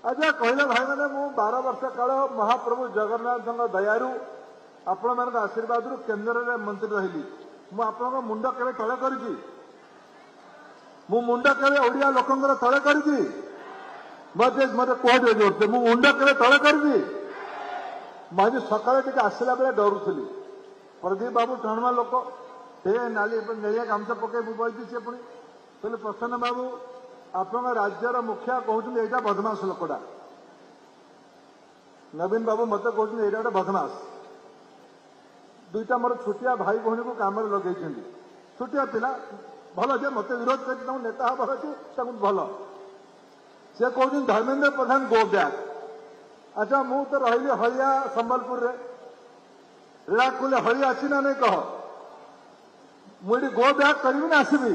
आज कहले भाई मैंने मु 12 वर्ष काल महाप्रभु जगन्नाथ दयारू आपण मान आशीर्वाद केन्द्र में मंत्री रही मुझे मुंड के तले कर मुंड के ओडिया लोकंर तले कर मत कहते जोरसे मुंड के तले कर मुझे सकाଳେ टे आसला बेले डरुली प्रदीप बाबू टणमा लोक हे नाली नेलिया गामछा पकई मुझे सी पुणी कहले प्रसन्न बाबू आप राज्यर मुखिया कहते यहाँ बदमाश लोकटा नवीन बाबू मत कहते यहाँ गोटे बदमाश दुईटा मोर छोटिया भाई भौणी को काम लगे छोटिया पिला भल जे मत विरोध कर नेता हबार अच्छे भल सी कहते धर्मेन्द्र प्रधान गो बैक अच्छा मु तो रही हलिया संबलपुर रीलाकुल हलिया अच्छी ना नहीं कह मुझे गो बैक करी ना आसबि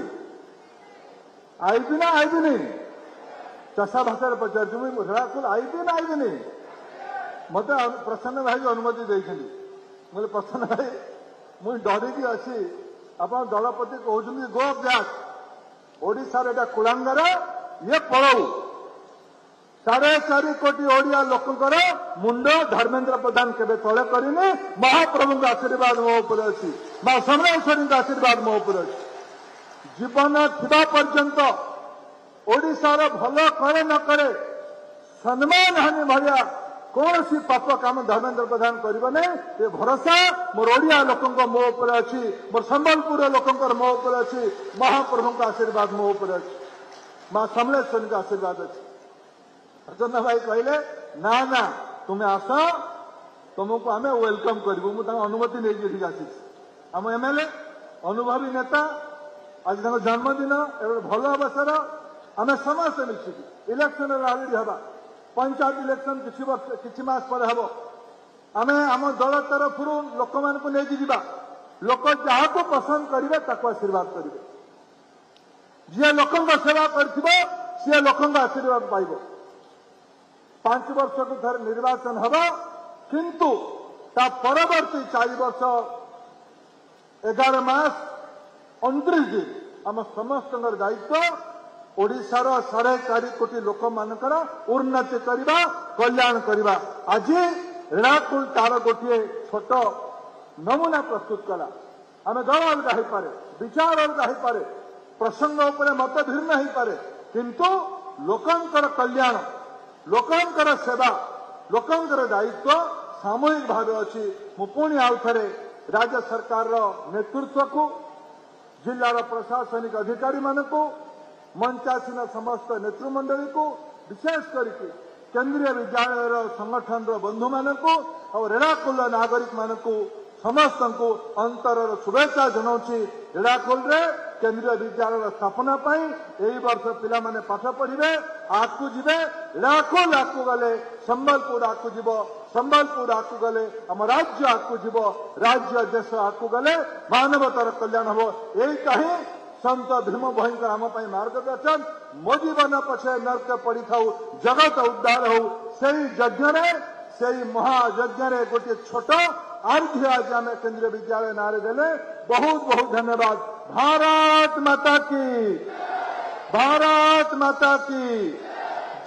आईबी ना आईबी नहीं चषा भाषा पचार मुझे रीलाकुल आईबी ना आईबी नहीं मत प्रसन्न भाई अनुमति देते मुझे प्रसन्न भाई मुझे डरिकी अच्छी आप दलपति कहते गो बैक ओडिशार एटा कुलांगर ये पड़ऊ 4.5 कोटी ओडिया लोकंकर मुंड धर्मेन्द्र प्रधान केबे तले करिनी महाप्रभु आशीर्वाद मो उपर अछि मां समलेश्वरी आशीर्वाद मो उपर अछि जीवन थिबा पर्यंत ओडिशार भल करे न करे सम्मान हानि भलिया कौन सी पाप काम धर्मेन्द्र प्रधान करिबो नै ये भरोसा मोर ओडिया लोकंक मो उपर अछि मोर संबलपुर लोकंकर मो उपर अछि महाप्रभु आशीर्वाद मो उपर अछि मां समलेश्वरी आशीर्वाद अछि प्रसन्न भाई कहले ना ना तुम्हें आस तुमको आम वेलकम करूँ मुझे अनुमति नहीं आसी आम एमएलए अनुभवी नेता आज जन्मदिन भल अवसर आम समस्त मिसिकी इलेक्शन ऑलरेडी हवा पंचायत इलेक्शन किसी मास पर हम आम आम दल तरफ लोक मान लोक जहाँ को पसंद करेंगे ताको आशीर्वाद करेंगे जी लोक सेवा कर सी लोक आशीर्वाद पाइब 5 वर्ष को थर निर्वाचन हवा किंतु ता परवर्ती 4 वर्ष 11 मास 29 दिन आम समस्त दायित्व ओडिशार 4.5 कोटी लोक मानकर उन्नति करवा कल्याण करवा आज रीलाकुल तार गोटे छोट नमूना प्रस्तुत कला आम दल अलग हो पारे विचार अलग हो पारे प्रसंग उपर मत भिन्न हो पारे किंतु लोकंकर कल्याण लोकंकर सेवा लोकंकर दायित्व सामूहिक भाव अच्छी मुझे आउ थे राज्य सरकार नेतृत्व को जिलार प्रशासनिक अधिकारी मानक मंचासीन समस्त नेतृमंडली को विशेष करके केंद्रीय विद्यालय संगठन बंधु मानक और रीलाकुल नागरिक मानक समस्त को अंतर शुभेच्छा जनाऊँगी रीलाकुल केंद्रीय विद्यालय स्थापना यही वर्ष पिला माने पाठ पढ़े आगू जी रीलाकुल आगू गले संबलपुर आगू जीव संबलपुर आगू गले आम राज्य आगू जीव राज्य देश आगू गले मानवतार कल्याण हम यही संत भीम भयंकर आम मार्गदर्शन मो जीवन पछे नर्क पड़ी था जगत उद्धार हो से महायज्ञ गोटे छोट आर्ध्य आज आम केंद्रीय विद्यालय नारे देले बहुत बहुत धन्यवाद भारत माता की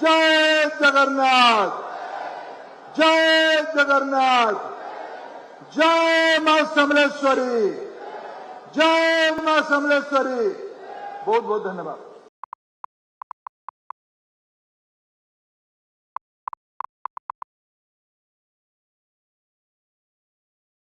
जय जगन्नाथ जय मां समलेश्वरी बहुत बहुत धन्यवाद।